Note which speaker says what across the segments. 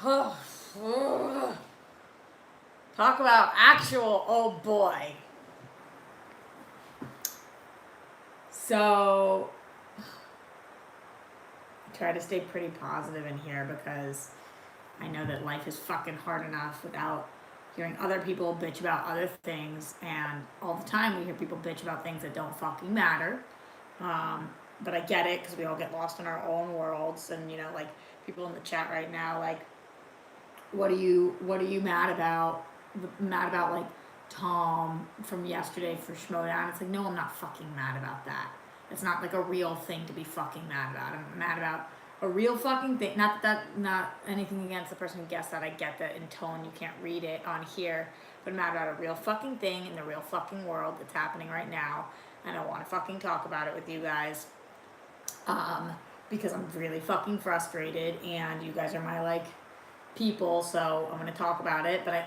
Speaker 1: Talk about actual oh boy. So I try to stay pretty positive in here because I know that life is fucking hard enough without hearing other people bitch about other things, and all the time we hear people bitch about things that don't fucking matter. Um, but I get it because we all get lost in our own worlds, and like people in the chat right now, like, what are you mad about? Mad about like Tom from yesterday for Schmodown? It's like, no, I'm not fucking mad about that. It's not like a real thing to be fucking mad about. I'm mad about a real fucking thing. Not anything against the person who guessed that. I get that in tone you can't read it on here, but I'm mad about a real fucking thing in the real fucking world that's happening right now, and I want to fucking talk about it with you guys. Because I'm really fucking frustrated, and you guys are my like people, so I'm going to talk about it. But I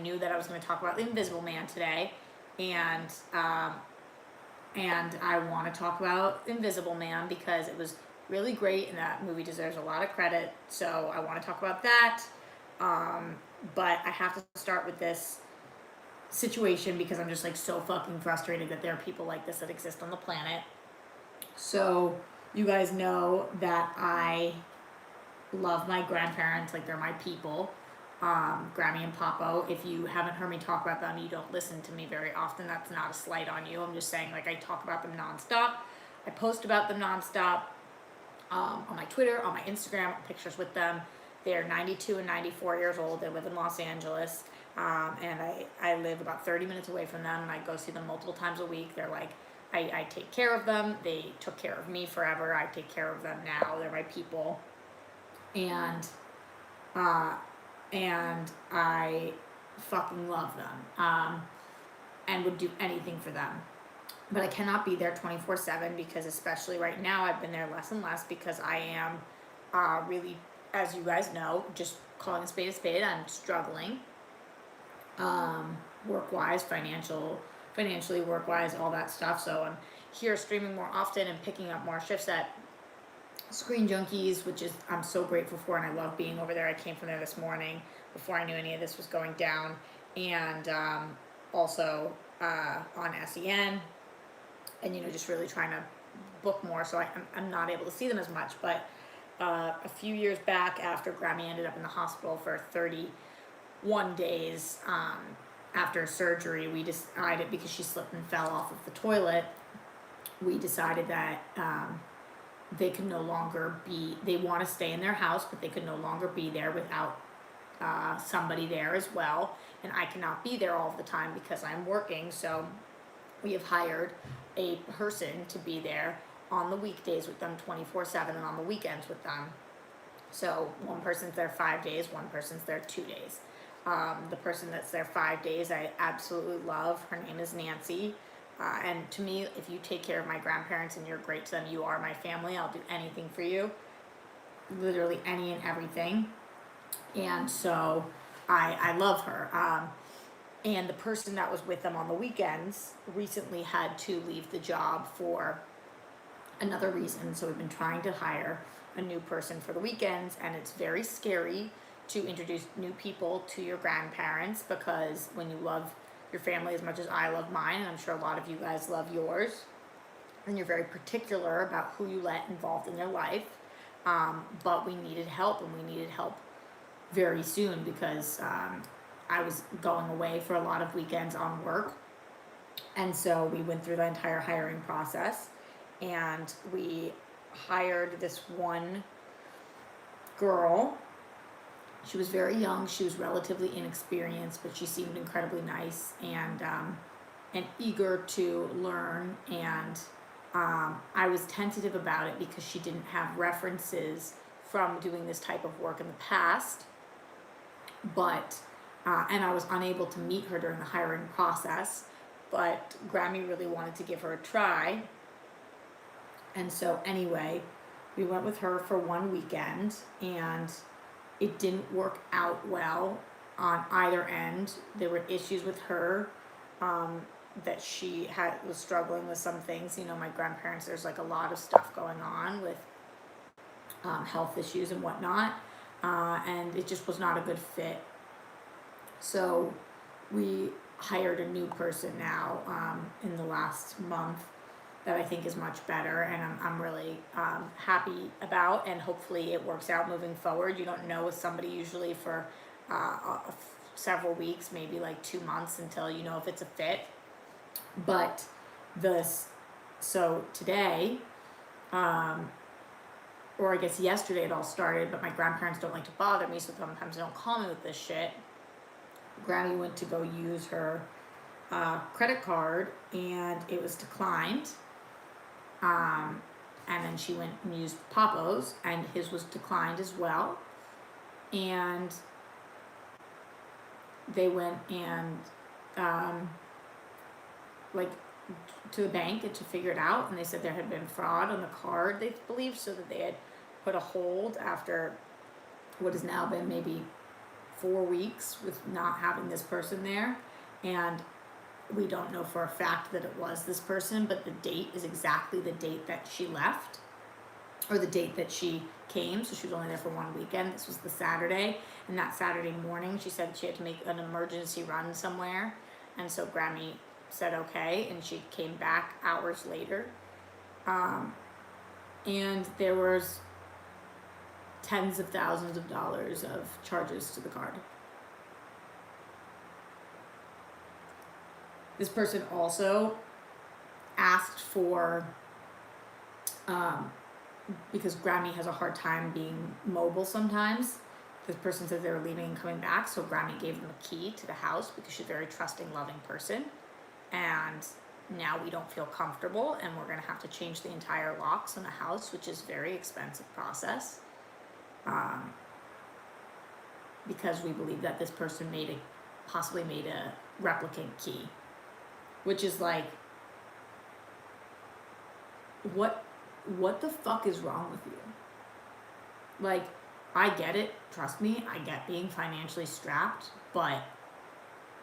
Speaker 1: knew that I was going to talk about the Invisible Man today, and I want to talk about Invisible Man because it was really great, and that movie deserves a lot of credit. So I want to talk about that. But I have to start with this situation because I'm just like so fucking frustrated that there are people like this that exist on the planet. So you guys know that I love my grandparents, like they're my people. Grammy and Papo. If you haven't heard me talk about them, you don't listen to me very often. That's not a slight on you. I'm just saying, like, I talk about them nonstop. I post about them nonstop on my Twitter, on my Instagram, pictures with them. They're 92 and 94 years old. They live in Los Angeles. And I live about 30 minutes away from them, and I go see them multiple times a week. They're like, I take care of them. They took care of me forever. I take care of them now. They're my people. And I fucking love them, and would do anything for them. But I cannot be there 24/7 because, especially right now, I've been there less and less because I am really, as you guys know, just calling a spade, I'm struggling, work-wise, financially, work-wise, all that stuff. So I'm here streaming more often and picking up more shifts at Screen Junkies, which is I'm so grateful for, and I love being over there. I came from there this morning before I knew any of this was going down, and also on SEN, and just really trying to book more, so I'm not able to see them as much. But a few years back, after Grammy ended up in the hospital for 31 days after surgery, we decided, because she slipped and fell off of the toilet, we decided that they could no longer be, they want to stay in their house, but they could no longer be there without somebody there as well. And I cannot be there all the time because I'm working. So we have hired a person to be there on the weekdays with them 24/7 and on the weekends with them. So one person's there 5 days, one person's there 2 days. The person that's there 5 days, I absolutely love. Her name is Nancy. And to me, if you take care of my grandparents and you're great to them, you are my family. I'll do anything for you, literally any and everything. And so I love her. And the person that was with them on the weekends recently had to leave the job for another reason. So we've been trying to hire a new person for the weekends, and it's very scary to introduce new people to your grandparents, because when you love your family as much as I love mine, and I'm sure a lot of you guys love yours, and you're very particular about who you let involved in your life. But we needed help, and we needed help very soon because I was going away for a lot of weekends on work. And so we went through the entire hiring process, and we hired this one girl. She was very young. She was relatively inexperienced, but she seemed incredibly nice and eager to learn. And I was tentative about it because she didn't have references from doing this type of work in the past. But and I was unable to meet her during the hiring process. But Grammy really wanted to give her a try. And so anyway, we went with her for one weekend, and it didn't work out well on either end. There were issues with her that she was struggling with some things. My grandparents, there's like a lot of stuff going on with health issues and whatnot. and it just was not a good fit. So we hired a new person now in the last month that I think is much better, and I'm really happy about, and hopefully it works out moving forward. You don't know with somebody usually for several weeks, maybe like 2 months, until you know if it's a fit. But so today, or I guess yesterday it all started, but my grandparents don't like to bother me, so sometimes they don't call me with this shit. Granny went to go use her credit card, and it was declined. And then she went and used Papa's, and his was declined as well. And they went and like to the bank and to figure it out, and they said there had been fraud on the card, they believed, so that they had put a hold after what has now been maybe 4 weeks with not having this person there. And we don't know for a fact that it was this person, but the date is exactly the date that she left, or the date that she came. So she was only there for 1 weekend. This was the Saturday, and that Saturday morning she said she had to make an emergency run somewhere, and so Grammy said okay, and she came back hours later, and there was tens of thousands of dollars of charges to the card. This person also asked for, because Grammy has a hard time being mobile sometimes, this person said they were leaving and coming back, so Grammy gave them a key to the house because she's a very trusting, loving person. And now we don't feel comfortable, and we're gonna have to change the entire locks in the house, which is a very expensive process, because we believe that this person possibly made a replicant key, which is like, what the fuck is wrong with you? Like, I get it, trust me, I get being financially strapped, but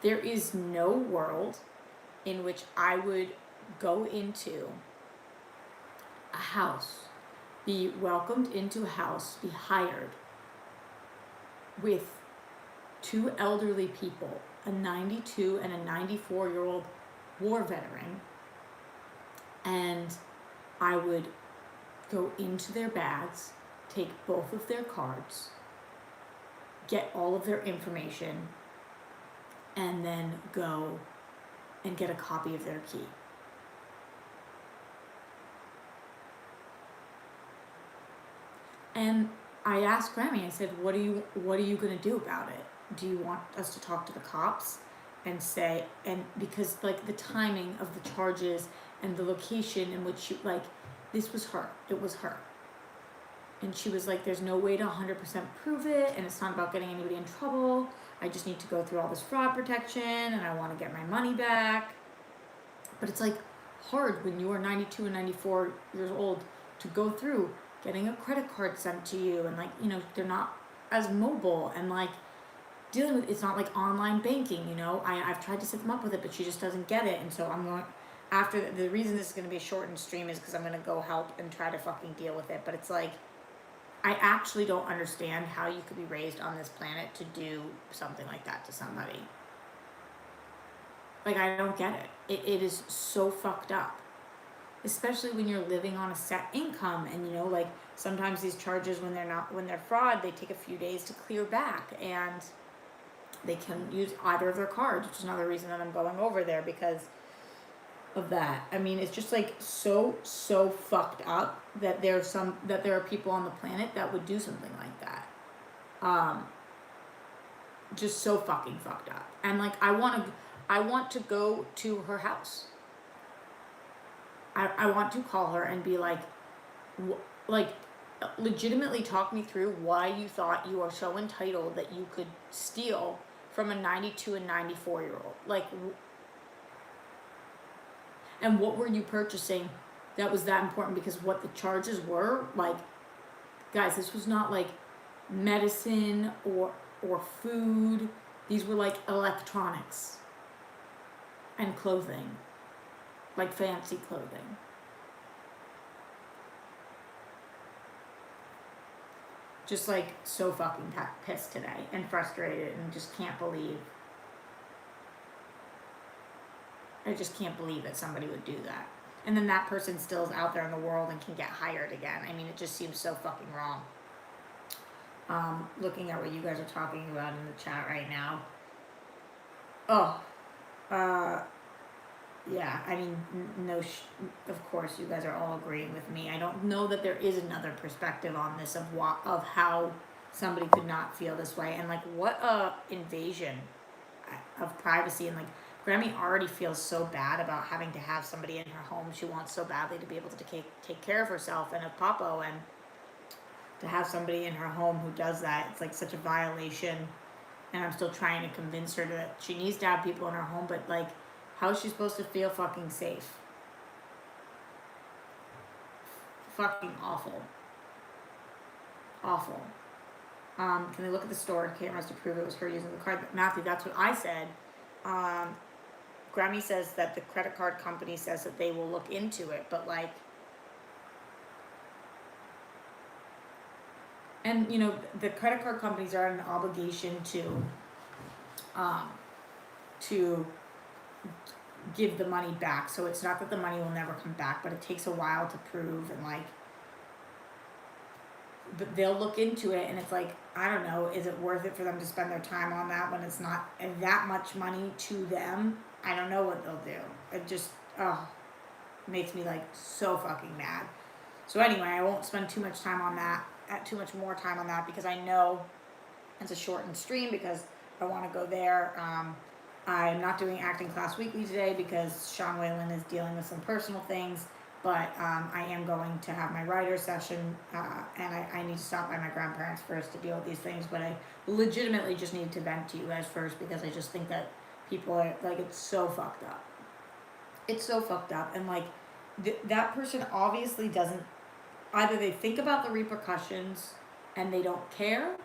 Speaker 1: there is no world in which I would go into a house, be welcomed into a house, be hired with 2 elderly people, a 92 and a 94-year-old war veteran, and I would go into their bags, take both of their cards, get all of their information, and then go and get a copy of their key. And I asked Grammy, I said, what are you gonna do about it? Do you want us to talk to the cops and say, and because like the timing of the charges and the location in which this was her, it was her. And she was like, there's no way to 100% prove it, and it's not about getting anybody in trouble. I just need to go through all this fraud protection, and I want to get my money back. But it's like hard when you are 92 and 94 years old to go through getting a credit card sent to you, and like, you know, they're not as mobile, and like dealing with, it's not like online banking, you know. I've tried to set them up with it, but she just doesn't get it. And so I'm going, after the reason this is going to be a shortened stream is because I'm going to go help and try to fucking deal with it. But it's like, I actually don't understand how you could be raised on this planet to do something like that to somebody. Like, I don't get it. It is so fucked up. Especially when you're living on a set income, and you know, like sometimes these charges, when they're fraud, they take a few days to clear back, and they can use either of their cards, which is another reason that I'm going over there because of that. I mean, it's just like so fucked up that there are people on the planet that would do something like that. Just so fucking fucked up. And like, I want to go to her house. I want to call her and be like legitimately talk me through why you thought you are so entitled that you could steal from a 92 and 94-year-old. Like, and what were you purchasing that was that important? Because what the charges were, like, guys, this was not like medicine or food. These were like electronics and clothing, like fancy clothing. Just like so fucking pissed today and frustrated and just can't believe. I just can't believe that somebody would do that. And then that person still is out there in the world and can get hired again. I mean, it just seems so fucking wrong. Looking at what you guys are talking about in the chat right now. Oh, yeah, I mean, of course you guys are all agreeing with me. I don't know that there is another perspective on this of how somebody could not feel this way, and like what a invasion of privacy. And like Grammy already feels so bad about having to have somebody in her home. She wants so badly to be able to take care of herself and of Papo, and to have somebody in her home who does that, it's like such a violation. And I'm still trying to convince her that she needs to have people in her home, but like, how is she supposed to feel fucking safe? Fucking awful. Awful. Can they look at the store cameras to prove it was her using the card? Matthew, that's what I said. Grammy says that the credit card company says that they will look into it, but like, and you know, the credit card companies are an obligation to give the money back. So it's not that the money will never come back, but it takes a while to prove, and like, but they'll look into it, and it's like, I don't know, is it worth it for them to spend their time on that when it's not that much money to them? I don't know what they'll do. It just, makes me like so fucking mad. So anyway, I won't spend too much more time on that, because I know it's a shortened stream because I want to go there. I'm not doing acting class weekly today because Sean Whalen is dealing with some personal things, but I am going to have my writer session, and I need to stop by my grandparents first to deal with these things, but I legitimately just need to vent to you guys first, because I just think that people are, like, it's so fucked up. It's so fucked up, and like, that person obviously doesn't, either they think about the repercussions and they don't care,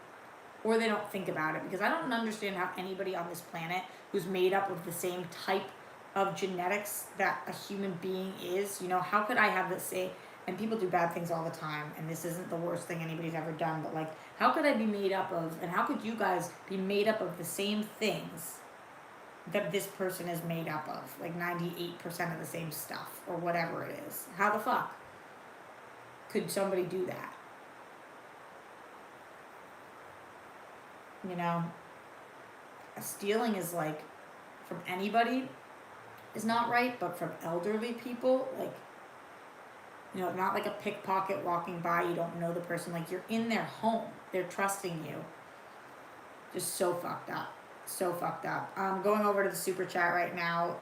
Speaker 1: or they don't think about it, because I don't understand how anybody on this planet who's made up of the same type of genetics that a human being is, you know, how could I have this say, and people do bad things all the time, and this isn't the worst thing anybody's ever done, but like, how could I be made up of, and how could you guys be made up of the same things that this person is made up of, like 98% of the same stuff, or whatever it is? How the fuck could somebody do that? You know, stealing is like, from anybody is not right, but from elderly people, like, you know, not like a pickpocket walking by, you don't know the person, like, you're in their home, they're trusting you. Just so fucked up. So fucked up. Going over to the super chat right now.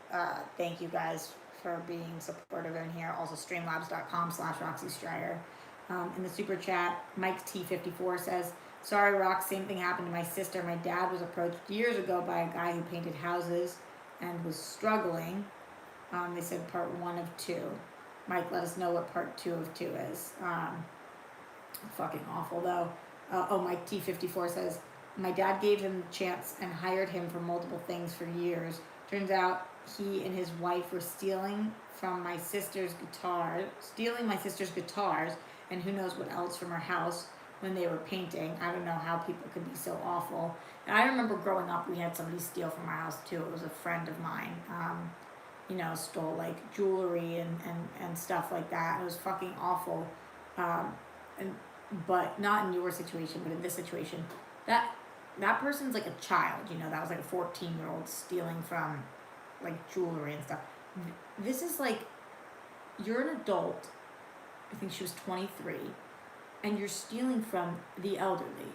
Speaker 1: Thank you guys for being supportive in here. Also, streamlabs.com/Roxy Striar. In the super chat, Mike T54 says, "Sorry, Rox, same thing happened to my sister. My dad was approached years ago by a guy who painted houses and was struggling." They said part 1 of 2. Mike, let us know what part 2 of 2 is. Fucking awful, though. Mike T54 says, "My dad gave him the chance and hired him for multiple things for years. Turns out he and his wife were stealing my sister's guitars, and who knows what else from her house when they were painting. I don't know how people could be so awful." And I remember growing up, we had somebody steal from our house too. It was a friend of mine. You know, stole like jewelry and stuff like that. It was fucking awful. But not in your situation, but in this situation, that person's like a child, you know, that was like a 14-year-old stealing from like jewelry and stuff. This is like, you're an adult, I think she was 23, and you're stealing from the elderly.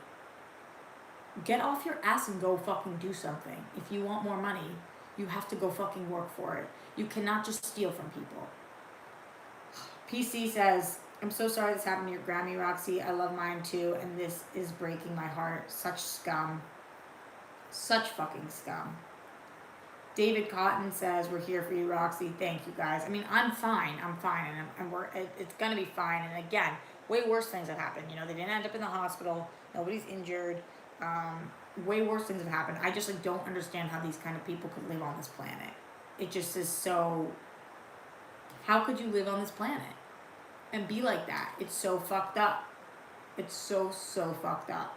Speaker 1: Get off your ass and go fucking do something. If you want more money, you have to go fucking work for it. You cannot just steal from people. PC says, "I'm so sorry this happened to your Grammy, Roxy. I love mine too, and this is breaking my heart. Such scum. Such fucking scum." David Cotton says, "We're here for you, Roxy." Thank you, guys. I mean, I'm fine, and it's gonna be fine. And again, way worse things have happened. You know, they didn't end up in the hospital. Nobody's injured. Way worse things have happened. I just like don't understand how these kind of people could live on this planet. It just is so. How could you live on this planet and be like that? It's so fucked up. It's so fucked up.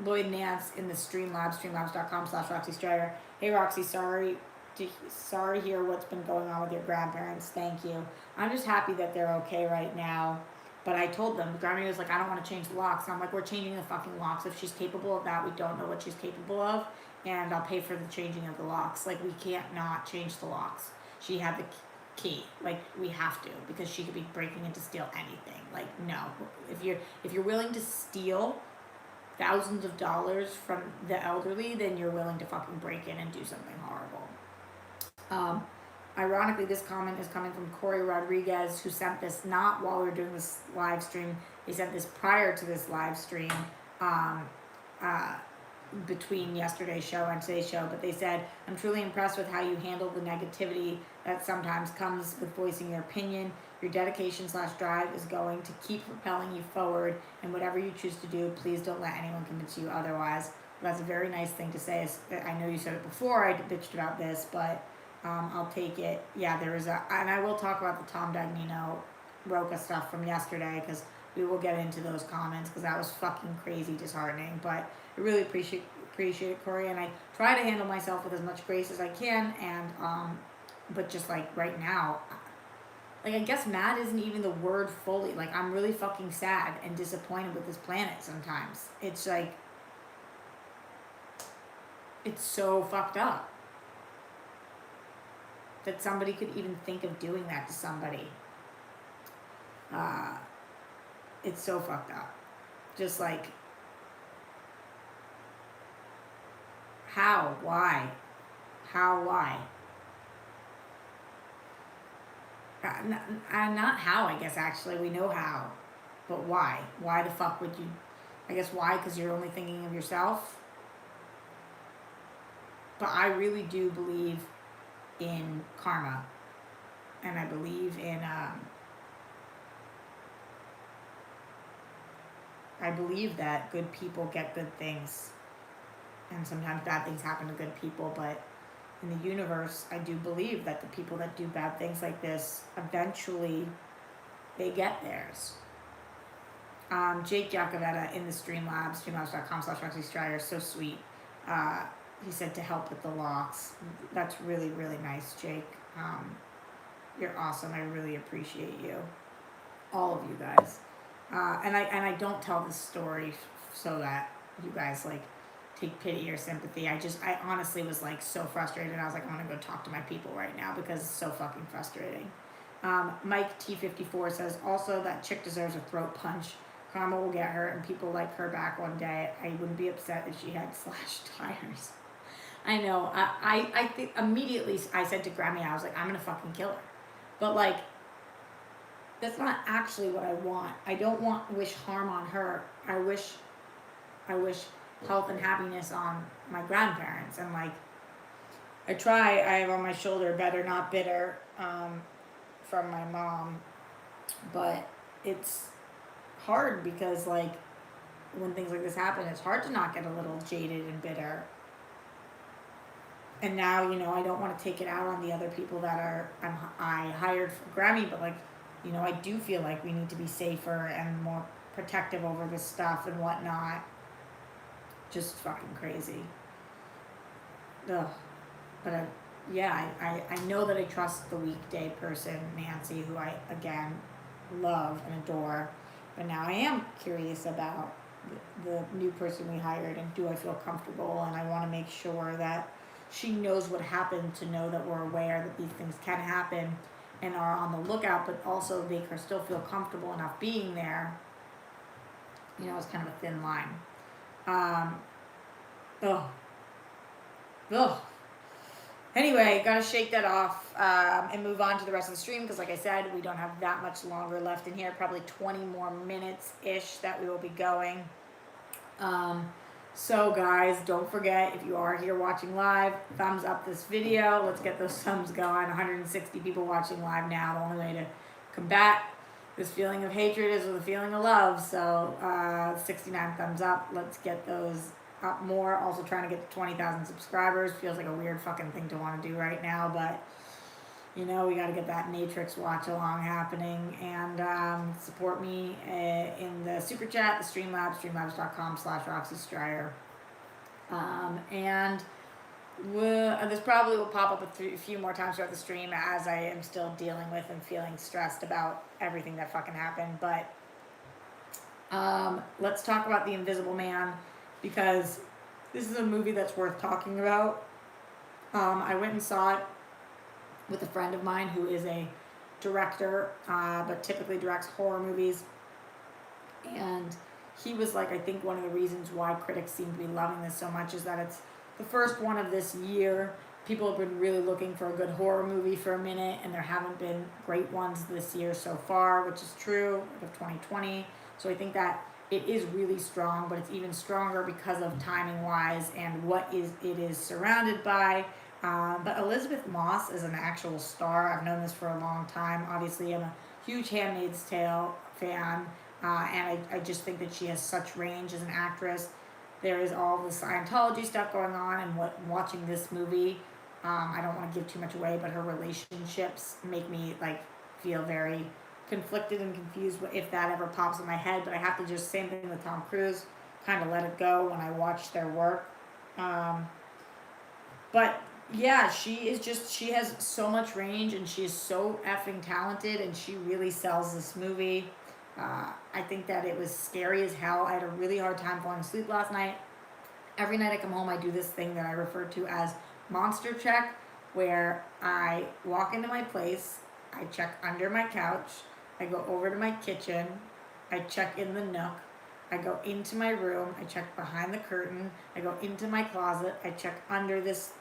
Speaker 1: Lloyd Nance in the Streamlabs, streamlabs.com/Roxy Striar. Hey Roxy, sorry to hear what's been going on with your grandparents. Thank you. I'm just happy that they're okay right now. But I told them, Grammy was like, I don't want to change the locks. And I'm like, we're changing the fucking locks. If she's capable of that, we don't know what she's capable of. And I'll pay for the changing of the locks. Like, we can't not change the locks. She had the key. Like, we have to, because she could be breaking in to steal anything. Like, no. If you're willing to steal thousands of dollars from the elderly, then you're willing to fucking break in and do something horrible. Ironically, this comment is coming from Corey Rodriguez, who sent this not while we were doing this live stream. He sent this prior to this live stream, between yesterday's show and today's show. But they said, I'm truly impressed with how you handle the negativity that sometimes comes with voicing your opinion. Your dedication/drive is going to keep propelling you forward, and whatever you choose to do, please don't let anyone convince you otherwise. That's a very nice thing to say. I know you said it before, I bitched about this, but I'll take it. Yeah, there is and I will talk about the Tom Dagnino Roca stuff from yesterday, because we will get into those comments, because that was fucking crazy disheartening. But I really appreciate it, Corey, and I try to handle myself with as much grace as I can, and but just like right now, like, I guess mad isn't even the word fully. Like, I'm really fucking sad and disappointed with this planet sometimes. It's like, it's so fucked up that somebody could even think of doing that to somebody. It's so fucked up. Just like, how? Why? How? Why? Not how, I guess, actually. We know how. But why? Why the fuck would you? I guess why? Because you're only thinking of yourself? But I really do believe in karma. And I believe in, I believe that good people get good things. And sometimes bad things happen to good people, but in the universe, I do believe that the people that do bad things like this, eventually, they get theirs. Jake Jacovetta in the Streamlabs, streamlabs.com/Roxy Striar, so sweet. He said to help with the locks. That's really, really nice, Jake. You're awesome. I really appreciate you. All of you guys. And I don't tell this story so that you guys, like, take pity or sympathy. I honestly was, like, so frustrated. I was like, I'm gonna go talk to my people right now, because it's so fucking frustrating. Mike T54 says, also, that chick deserves a throat punch. Karma will get her and people like her back one day. I wouldn't be upset if she had slashed tires. I know. I think immediately I said to Grammy, I was like, I'm gonna fucking kill her. But, like, that's not actually what I want. I don't wish harm on her. I wish health and happiness on my grandparents. And, like, I have on my shoulder better not bitter, from my mom. But it's hard because, like, when things like this happen, it's hard to not get a little jaded and bitter. And now, you know, I don't want to take it out on the other people that I hired for Grammy, but, like, you know, I do feel like we need to be safer and more protective over this stuff and whatnot. Just fucking crazy. Ugh. But I know that I trust the weekday person, Nancy, who I, again, love and adore. But now I am curious about the new person we hired, and do I feel comfortable, and I want to make sure that she knows what happened, to know that we're aware that these things can happen and are on the lookout, but also make her still feel comfortable enough being there. You know, it's kind of a thin line. Anyway, gotta shake that off and move on to the rest of the stream, because like I said, we don't have that much longer left in here, probably 20 more minutes-ish that we will be going. So guys, don't forget, if you are here watching live, thumbs up this video. Let's get those thumbs going. 160 people watching live now. The only way to combat this feeling of hatred is with a feeling of love. So 69 thumbs up. Let's get those up more. Also trying to get to 20,000 subscribers. Feels like a weird fucking thing to want to do right now, but we got to get that Matrix watch along happening, and support me in the super chat, the streamlabs.com/Roxy Striar. And this probably will pop up a few more times throughout the stream as I am still dealing with and feeling stressed about everything that fucking happened. But let's talk about The Invisible Man, because this is a movie that's worth talking about. I went and saw it with a friend of mine who is a director, but typically directs horror movies. And he was like, I think one of the reasons why critics seem to be loving this so much is that it's the first one of this year. People have been really looking for a good horror movie for a minute, and there haven't been great ones this year so far, which is true of 2020. So I think that it is really strong, but it's even stronger because of timing wise and what it is surrounded by. But Elizabeth Moss is an actual star. I've known this for a long time. Obviously, I'm a huge Handmaid's Tale fan, and I just think that she has such range as an actress. There is all the Scientology stuff going on, and watching this movie, I don't want to give too much away, but her relationships make me feel very conflicted and confused if that ever pops in my head. But I have to just, same thing with Tom Cruise, kind of let it go when I watch their work. But yeah, she has so much range, and she is so effing talented, and she really sells this movie. I think that it was scary as hell. I had a really hard time falling asleep last night. Every night I come home, I do this thing that I refer to as monster check, where I walk into my place, I check under my couch, I go over to my kitchen, I check in the nook, I go into my room, I check behind the curtain, I go into my closet, I check under this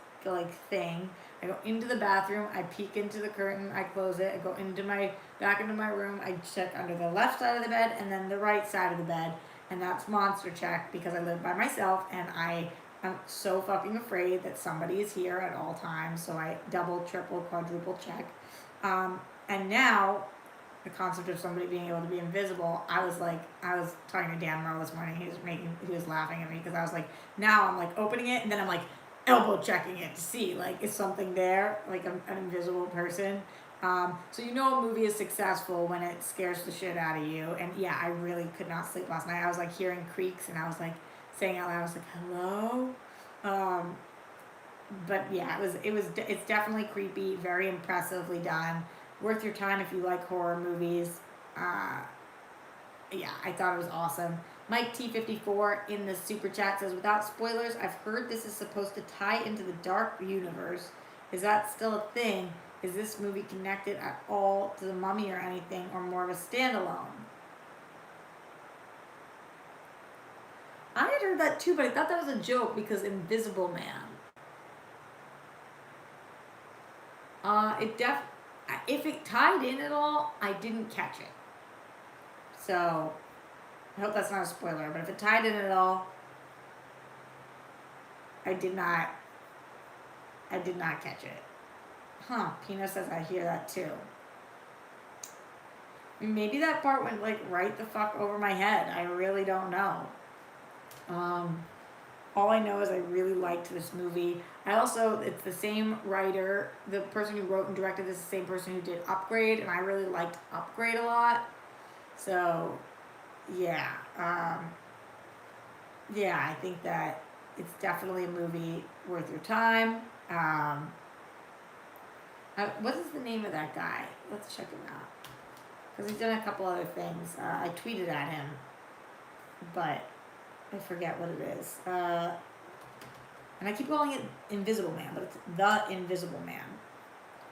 Speaker 1: thing, I go into the bathroom, I peek into the curtain, I close it, I go back into my room, I check under the left side of the bed and then the right side of the bed, and that's monster check because I live by myself and I'm so fucking afraid that somebody is here at all times, so I double, triple, quadruple check. And now, the concept of somebody being able to be invisible, I was talking to Dan Merle this morning, he was laughing at me because I was now I'm opening it and then I'm elbow checking it to see is something there, an invisible person. So a movie is successful when it scares the shit out of you. And yeah, I really could not sleep last night. I was hearing creaks and I was saying out loud, I was hello. But yeah, it's definitely creepy, very impressively done, worth your time if you like horror movies. Yeah, I thought it was awesome. Mike T54 in the super chat says, without spoilers, I've heard this is supposed to tie into the Dark Universe. Is that still a thing? Is this movie connected at all to The Mummy or anything, or more of a standalone? I had heard that too, but I thought that was a joke because Invisible Man. If it tied in at all, I didn't catch it. So I hope that's not a spoiler, but if it tied in at all, I did not catch it. Pino says I hear that too. Maybe that part went right the fuck over my head. I really don't know. All I know is I really liked this movie. It's the same writer, the person who wrote and directed this is the same person who did Upgrade, and I really liked Upgrade a lot. So yeah, I think that it's definitely a movie worth your time. What is the name of that guy? Let's check him out, because he's done a couple other things. I tweeted at him, but I forget what it is. And I keep calling it Invisible Man, but it's The Invisible Man.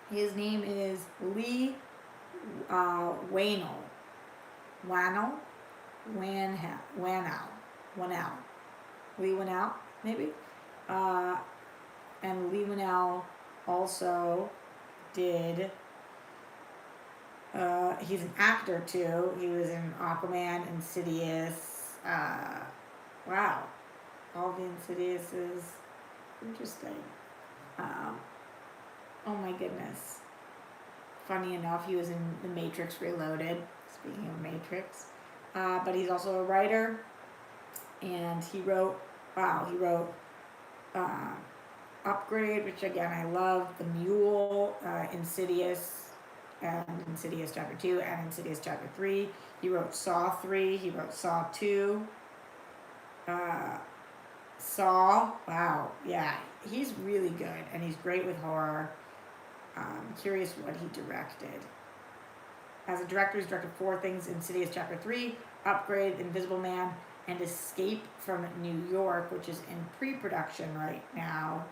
Speaker 1: His name is Lee Whannell. Lee Whannell, maybe? And Lee Whannell also did, he's an actor too. He was in Aquaman, Insidious. Wow. All the Insidiouses. Interesting. Oh my goodness. Funny enough, he was in The Matrix Reloaded. Speaking of Matrix. But he's also a writer. And he wrote Upgrade, which again I love. The Mule, Insidious, and Insidious Chapter 2, and Insidious Chapter 3. He wrote Saw 3, he wrote Saw 2. Saw, wow, yeah, he's really good, and he's great with horror. Curious what he directed. As a director, he's directed 4 things: Insidious Chapter 3, Upgrade, Invisible Man, and Escape from New York, which is in pre-production right now.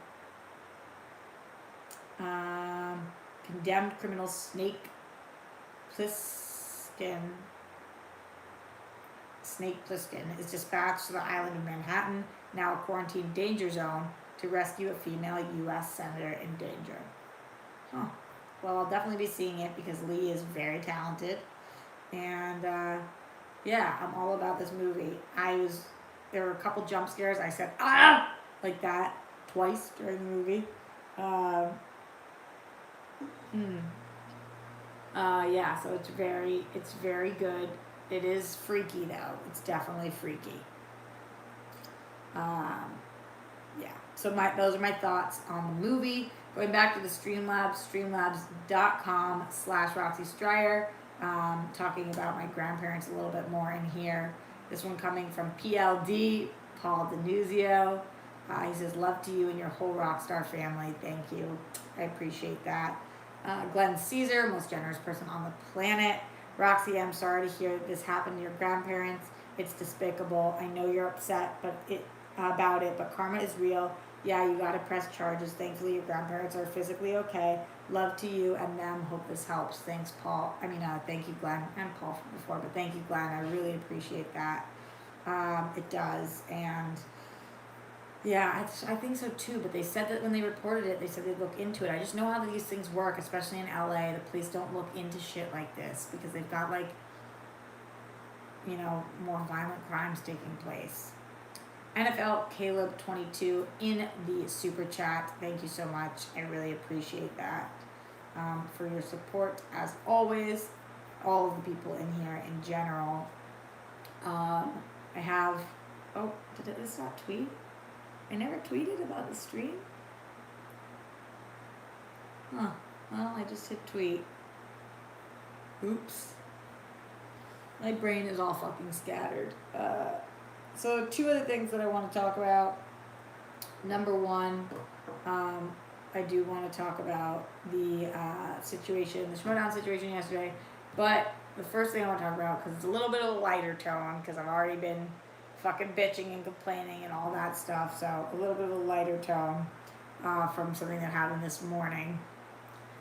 Speaker 1: Condemned criminal Snake Plissken is dispatched to the island of Manhattan, now a quarantine danger zone, to rescue a female U.S. senator in danger. Huh. Well, I'll definitely be seeing it because Lee is very talented. And, yeah, I'm all about this movie. There were a couple jump scares. I said, ah! Like that twice during the movie. Yeah, so it's very good. It is freaky though. It's definitely freaky. Yeah. So those are my thoughts on the movie. Going back to the Streamlabs, streamlabs.com/Roxy Striar. Talking about my grandparents a little bit more in here. This one coming from PLD, Paul Denuzio. He says, love to you and your whole Rockstar family. Thank you. I appreciate that. Glenn Caesar, most generous person on the planet. Roxy, I'm sorry to hear this happened to your grandparents. It's despicable. I know you're upset about it, but karma is real. Yeah, you gotta press charges. Thankfully, your grandparents are physically okay. Love to you and them. Hope this helps. Thanks, Paul. Thank you, Glenn, and Paul from before, but thank you, Glenn. I really appreciate that. It does, and yeah, I think so too, but they said that when they reported it, they said they'd look into it. I just know how these things work, especially in LA. The police don't look into shit like this because they've got more violent crimes taking place. NFL Caleb 22 in the super chat. Thank you so much. I really appreciate that for your support as always. All of the people in here in general. I have. Oh, did this not tweet? I never tweeted about the stream. Huh. Well, I just hit tweet. Oops. My brain is all fucking scattered. So 2 other things that I want to talk about. Number 1, I do want to talk about the situation, the Schmodown situation yesterday. But the first thing I want to talk about, because it's a little bit of a lighter tone, because I've already been fucking bitching and complaining and all that stuff. So a little bit of a lighter tone from something that happened this morning.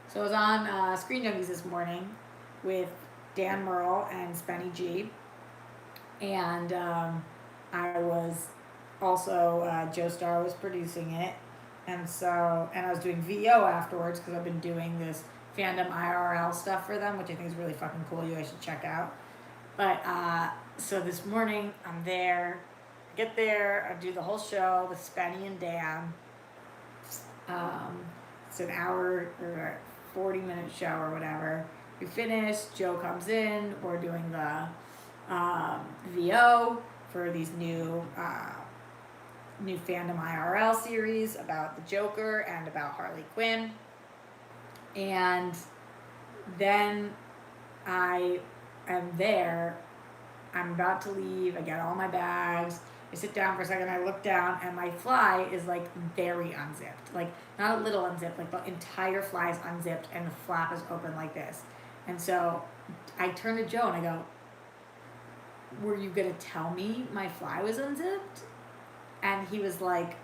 Speaker 1: So I was on Screen Junkies this morning with Dan Merle and Spenny G. And I was also, Joe Star was producing it. And I was doing VO afterwards because I've been doing this fandom IRL stuff for them, which I think is really fucking cool. You guys should check out. But, so this morning I'm there, I get there, I do the whole show with Spenny and Dan. It's an hour or 40-minute show or whatever. We finish, Joe comes in, we're doing the VO for these new fandom IRL series about the Joker and about Harley Quinn. And then I am there, I'm about to leave, I get all my bags, I sit down for a second, I look down, and my fly is very unzipped. Not a little unzipped, the entire fly is unzipped and the flap is open like this. And so I turn to Joe and I go, were you gonna tell me my fly was unzipped? And he was like,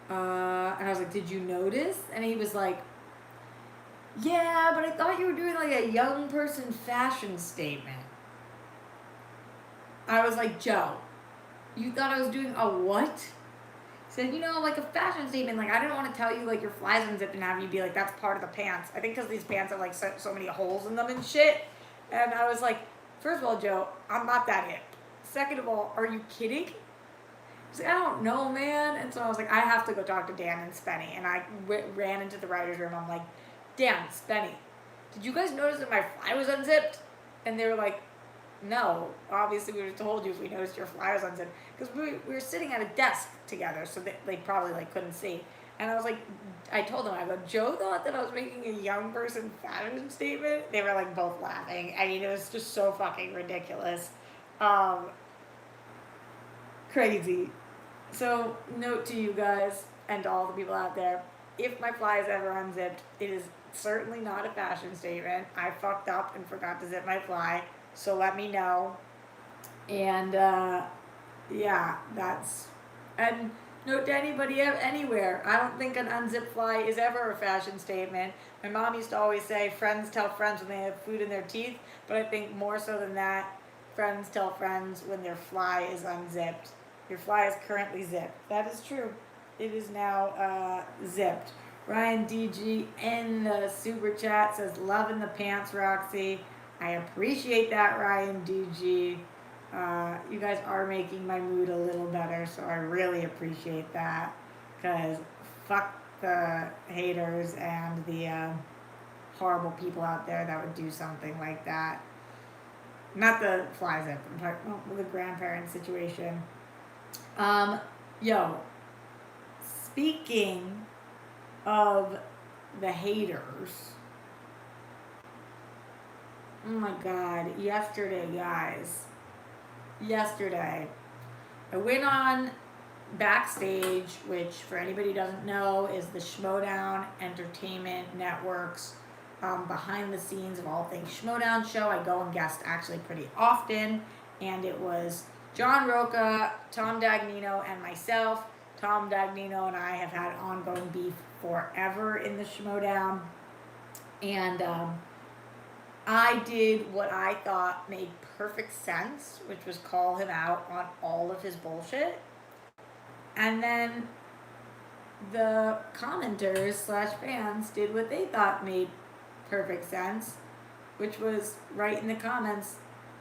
Speaker 1: and I was like, did you notice? And he was like, yeah, but I thought you were doing a young person fashion statement. I was like, Joe, you thought I was doing a what? He said, a fashion statement. I didn't want to tell you your fly's unzipped and have you be that's part of the pants. I think because these pants have so many holes in them and shit. And I was like, first of all, Joe, I'm not that hip. Second of all, are you kidding? He's like, I don't know, man. And so I was like, I have to go talk to Dan and Spenny. And I ran into the writer's room. I'm like, Dan, Spenny, did you guys notice that my fly was unzipped? And they were like, no, obviously we would have told you if we noticed your fly was unzipped. Because we were sitting at a desk together, so they probably like couldn't see. And I was like, I told them, I go, Joe thought that I was making a young person fashion statement. They were like both laughing. I mean, it was just so fucking ridiculous. Um, Crazy. So, note to you guys and to all the people out there, if my fly is ever unzipped, it is certainly not a fashion statement. I fucked up and forgot to zip my fly, so let me know. And yeah, that's, and note to anybody anywhere, I don't think an unzipped fly is ever a fashion statement. My mom used to always say friends tell friends when they have food in their teeth, but I think more so than that, friends tell friends when their fly is unzipped. Your fly is currently zipped. That is true. It is now zipped. Ryan DG in the super chat says, loving the pants, Roxy. I appreciate that, Ryan DG. You guys are making my mood a little better, so I really appreciate that. Because fuck the haters and the horrible people out there that would do something like that. Not the fly zip, I'm talking about the grandparent situation. Yo, speaking of the haters, oh my god, yesterday, guys, I went on Backstage, which for anybody who doesn't know is the Schmodown Entertainment Network's behind the scenes of all things Schmodown show. I go and guest actually pretty often, and it was John Roca, Tom Dagnino, and myself. Tom Dagnino and I have had ongoing beef forever in the Schmodown, and I did what I thought made perfect sense, which was call him out on all of his bullshit. And then the commenters / fans did what they thought made perfect sense, which was write in the comments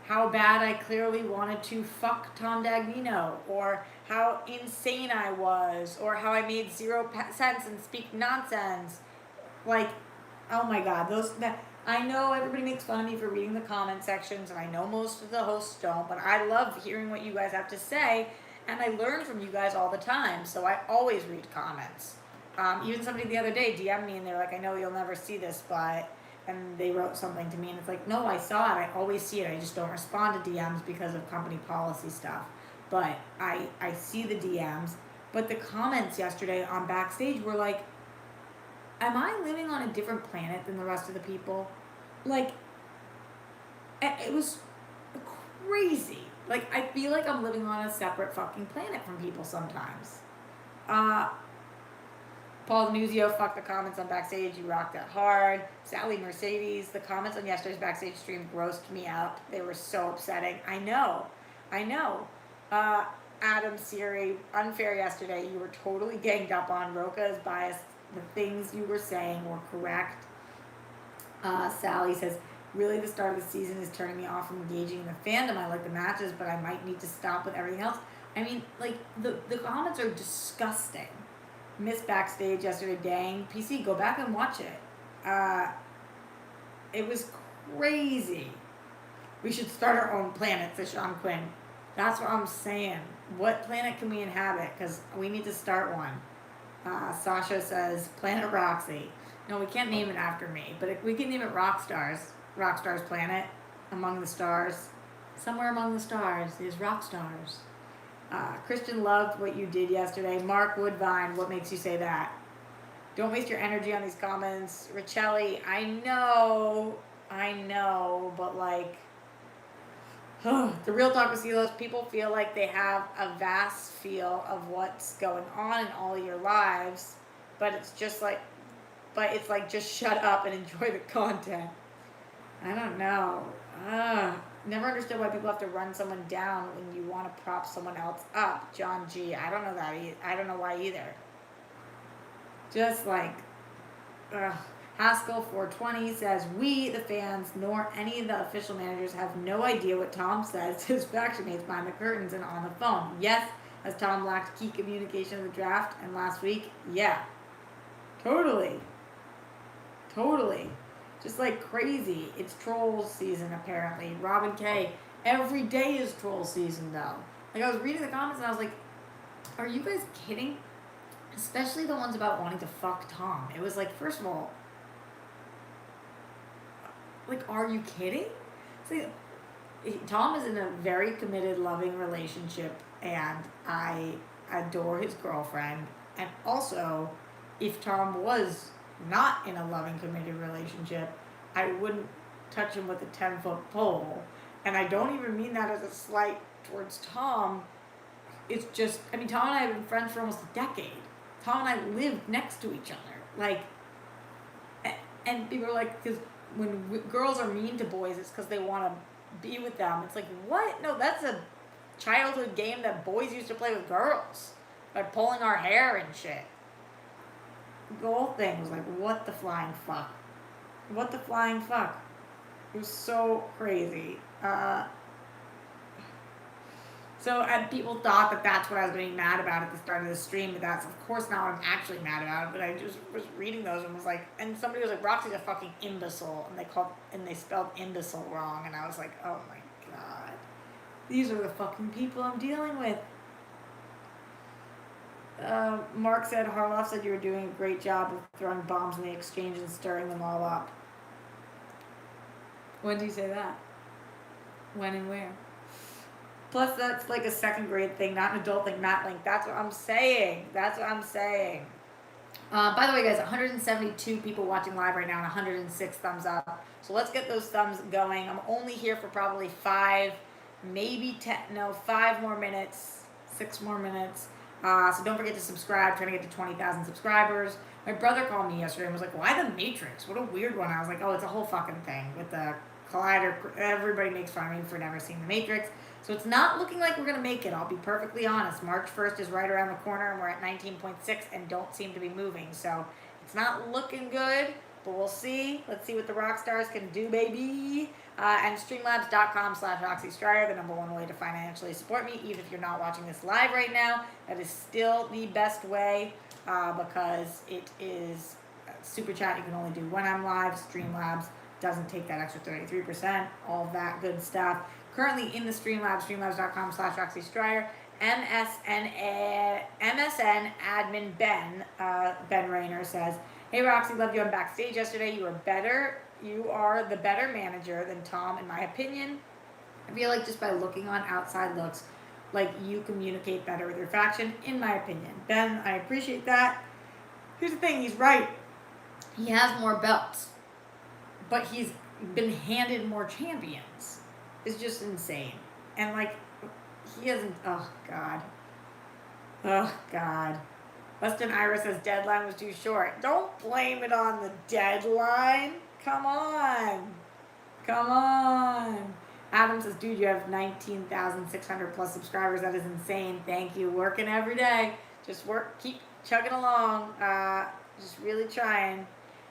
Speaker 1: how bad I clearly wanted to fuck Tom Dagnino, or how insane I was, or how I made 0 sense and speak nonsense. Like, oh my god, I know everybody makes fun of me for reading the comment sections, and I know most of the hosts don't, but I love hearing what you guys have to say, and I learn from you guys all the time, so I always read comments. Even somebody the other day DM'd me, and they're like, I know you'll never see this, but, and they wrote something to me, and it's like, no, I saw it, I always see it, I just don't respond to DMs because of company policy stuff, but I see the DMs. But the comments yesterday on Backstage were like, am I living on a different planet than the rest of the people? Like, it was crazy. Like, I feel like I'm living on a separate fucking planet from people sometimes. Paul Nuzio, fuck the comments on Backstage, you rocked that hard. Sally Mercedes, the comments on yesterday's Backstage stream grossed me up. They were so upsetting. I know. Adam Siri, unfair yesterday. You were totally ganged up on. Roca is biased. The things you were saying were correct. Sally says, really the start of the season is turning me off from engaging in the fandom. I like the matches, but I might need to stop with everything else. I mean, like, the comments are disgusting. Missed Backstage yesterday, dang. PC, go back and watch it. It was crazy. We should start our own planet, says Sean Quinn. That's what I'm saying. What planet can we inhabit? Because we need to start one. Sasha says, Planet Roxy. No, we can't name it after me, but if we can name it Rockstars. Rockstar's Planet. Among the stars. Somewhere among the stars is Rockstars. Christian loved what you did yesterday. Mark Woodvine, what makes you say that? Don't waste your energy on these comments. Richelli, I know, but like, the real talk with Silos, people feel like they have a vast feel of what's going on in all your lives, but it's like, just shut up and enjoy the content. I don't know. Never understood why people have to run someone down when you want to prop someone else up. John G. I don't know that. I don't know why either. Just like, Haskell 420 says, we, the fans, nor any of the official managers have no idea what Tom says to his faction mates behind the curtains and on the phone. Yes, as Tom lacked key communication of the draft and last week, yeah. Totally. Just like crazy. It's trolls season apparently. Robin K. Every day is troll season though. Like I was reading the comments and I was like, are you guys kidding? Especially the ones about wanting to fuck Tom. It was like, first of all, like, are you kidding? See, Tom is in a very committed, loving relationship, and I adore his girlfriend. And also, if Tom was not in a loving, committed relationship, I wouldn't touch him with a 10-foot pole. And I don't even mean that as a slight towards Tom. It's just, I mean, Tom and I have been friends for almost a decade. Tom and I lived next to each other. Like, and people are like, because when girls are mean to boys, it's because they want to be with them. It's like, what? No, that's a childhood game that boys used to play with girls. Like pulling our hair and shit. The whole thing was like, what the flying fuck? What the flying fuck? It was so crazy. So people thought that that's what I was being mad about at the start of the stream, but that's of course not what I'm actually mad about. But I just was reading those and was like, and somebody was like, Roxy's a fucking imbecile, and they spelled imbecile wrong, and I was like, oh my god, these are the fucking people I'm dealing with. Mark said, Harloff said you were doing a great job of throwing bombs in the exchange and stirring them all up. When did you say that? When and where? Plus, that's like a second grade thing, not an adult thing, Matt Link. That's what I'm saying. That's what I'm saying. By the way, guys, 172 people watching live right now and 106 thumbs up. So let's get those thumbs going. I'm only here for probably 5 more minutes, 6 more minutes. So don't forget to subscribe. Trying to get to 20,000 subscribers. My brother called me yesterday and was like, why the Matrix? What a weird one. I was like, oh, it's a whole fucking thing with the collider. Everybody makes fun of me for never seeing the Matrix. So it's not looking like we're going to make it. I'll be perfectly honest. March 1st is right around the corner and we're at 19.6 and don't seem to be moving. So it's not looking good, but we'll see. Let's see what the rock stars can do, baby. And streamlabs.com/Roxy Striar, the #1 way to financially support me. Even if you're not watching this live right now, that is still the best way because it is super chat. You can only do when I'm live. Streamlabs doesn't take that extra 33%. All of that good stuff. Currently in the Streamlabs, streamlabs.com/Roxy Striar. MSN admin Ben Rayner says, hey Roxy, loved you on backstage yesterday. You are the better manager than Tom, in my opinion. I feel like just by looking on outside looks, like you communicate better with your faction, in my opinion. Ben, I appreciate that. Here's the thing, he's right. He has more belts, but he's been handed more champions. It's just insane. And like, he hasn't, oh God. Oh God. Weston Ira says deadline was too short. Don't blame it on the deadline. Come on. Come on. Adam says, dude, you have 19,600 plus subscribers. That is insane. Thank you. Working every day. Just work, keep chugging along. Just really trying.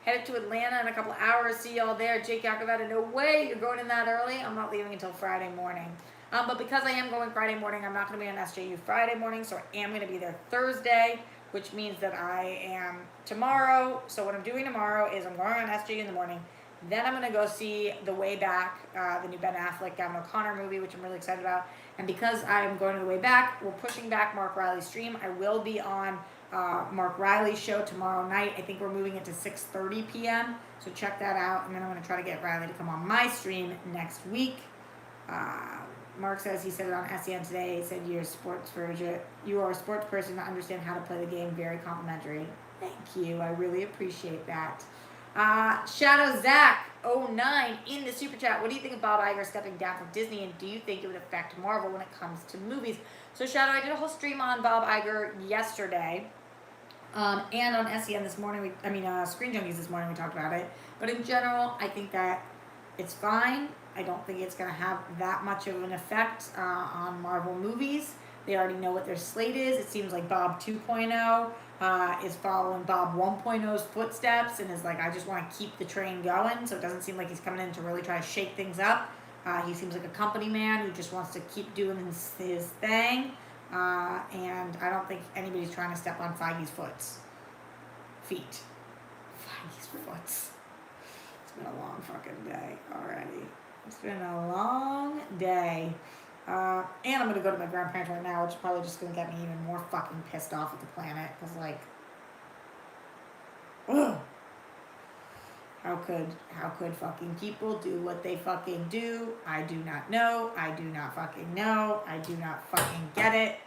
Speaker 1: Headed to Atlanta in a couple hours. See y'all there. Jake Yakavetta, no way you're going in that early. I'm not leaving until Friday morning. But because I am going Friday morning, I'm not going to be on SJU Friday morning, so I am going to be there Thursday, which means that I am tomorrow. So what I'm doing tomorrow is I'm going on SJU in the morning. Then I'm going to go see The Way Back, the new Ben Affleck, Gavin O'Connor movie, which I'm really excited about. And because I'm going to The Way Back, we're pushing back Mark Riley's stream. I will be on Mark Riley's show tomorrow night. I think we're moving it to 6:30 p.m. So check that out. And then I'm going to try to get Riley to come on my stream next week. Mark says he said it on SEN today. He said you are a sports person to understand how to play the game. Very complimentary. Thank you. I really appreciate that. Shadow Zach 09 in the super chat. What do you think of Bob Iger stepping down from Disney, and do you think it would affect Marvel when it comes to movies? So Shadow, I did a whole stream on Bob Iger yesterday. And on SEN this morning, Screen Junkies this morning, we talked about it. But in general, I think that it's fine. I don't think it's going to have that much of an effect on Marvel movies. They already know what their slate is. It seems like Bob 2.0 is following Bob 1.0's footsteps and is like, I just want to keep the train going. So it doesn't seem like he's coming in to really try to shake things up. He seems like a company man who just wants to keep doing his thing. And I don't think anybody's trying to step on Feige's feet. Feige's foots. It's been a long fucking day already. It's been a long day. And I'm gonna go to my grandparents right now, which is probably just gonna get me even more fucking pissed off at the planet. Cause like, ugh. How could fucking people do what they fucking do? I do not know. I do not fucking know. I do not fucking get it.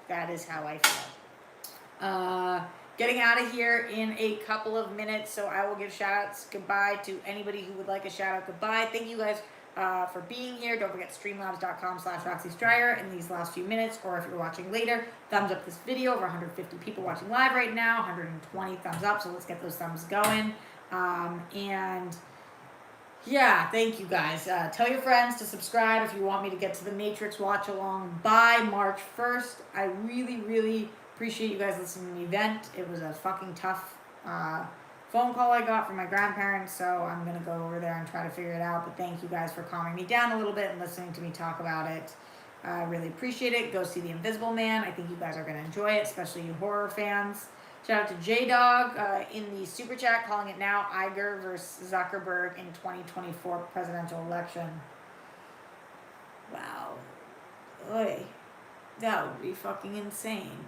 Speaker 1: That is how I feel. Getting out of here in a couple of minutes, so I will give shout outs goodbye to anybody who would like a shout out goodbye. Thank you guys for being here. Don't forget streamlabs.com/Roxy Striar in these last few minutes, or if you're watching later, thumbs up this video. Over 150 people watching live right now, 120 thumbs up, so let's get those thumbs going. And yeah, thank you guys. Tell your friends to subscribe if you want me to get to the Matrix watch along by March 1st. I really, really appreciate you guys listening to the event. It was a fucking tough phone call I got from my grandparents, so I'm going to go over there and try to figure it out. But thank you guys for calming me down a little bit and listening to me talk about it. I really appreciate it. Go see The Invisible Man. I think you guys are going to enjoy it, especially you horror fans. Shout out to J-Dog in the super chat, calling it now Iger versus Zuckerberg in 2024 presidential election. Wow. Oy. That would be fucking insane.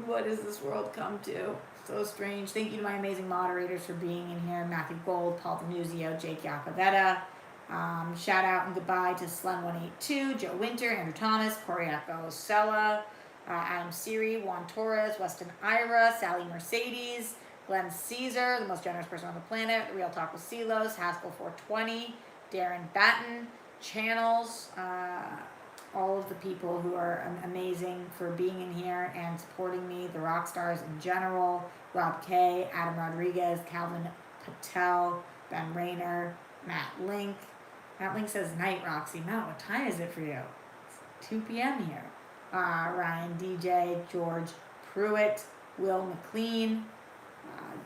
Speaker 1: What does this world come to? So strange. Thank you to my amazing moderators for being in here. Matthew Gold, Paul Denuzio, Jake Yacovetta. Shout out and goodbye to Slen182, Joe Winter, Andrew Thomas, Coriaco Sella, Adam Siri, Juan Torres, Weston Ira, Sally Mercedes, Glenn Caesar, the most generous person on the planet, Real Talk with Silos, Haskell 420, Darren Batten, Channels, all of the people who are amazing for being in here and supporting me, the rock stars in general, Rob K, Adam Rodriguez, Calvin Patel, Ben Rayner, Matt Link. Matt Link says, night, Roxy. Matt, what time is it for you? It's 2 p.m. here. Ryan DJ, George Pruitt, Will McLean,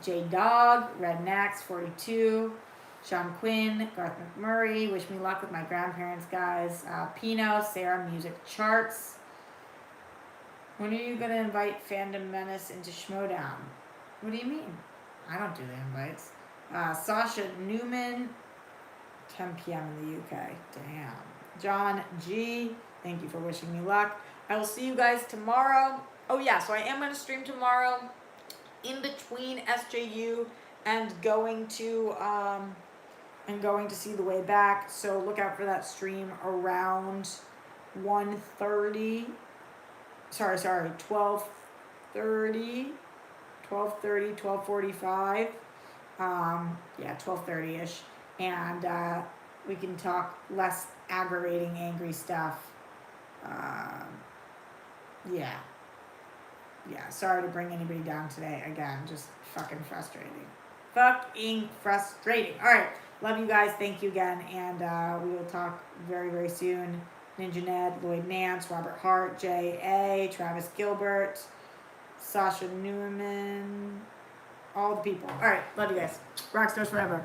Speaker 1: J Dog, Rednax 42, Sean Quinn, Garth McMurray, wish me luck with my grandparents, guys. Pino, Sarah, Music Charts. When are you gonna invite Fandom Menace into Schmodown? What do you mean? I don't do the invites. Sasha Newman, 10 p.m. in the UK. Damn. John G, thank you for wishing me luck. I will see you guys tomorrow. Oh yeah, so I am going to stream tomorrow in between SJU and going to see The Way Back. So look out for that stream around 1:30. Sorry, 12:30, 12:45. Yeah, 12:30ish, and we can talk less aggravating, angry stuff. Yeah, sorry to bring anybody down today. Again, just fucking frustrating. Alright, love you guys. Thank you again. And we will talk very, very soon. Ninja Ned, Lloyd Nance, Robert Hart, J.A., Travis Gilbert, Sasha Newman, all the people. Alright, love you guys. Rockstars forever.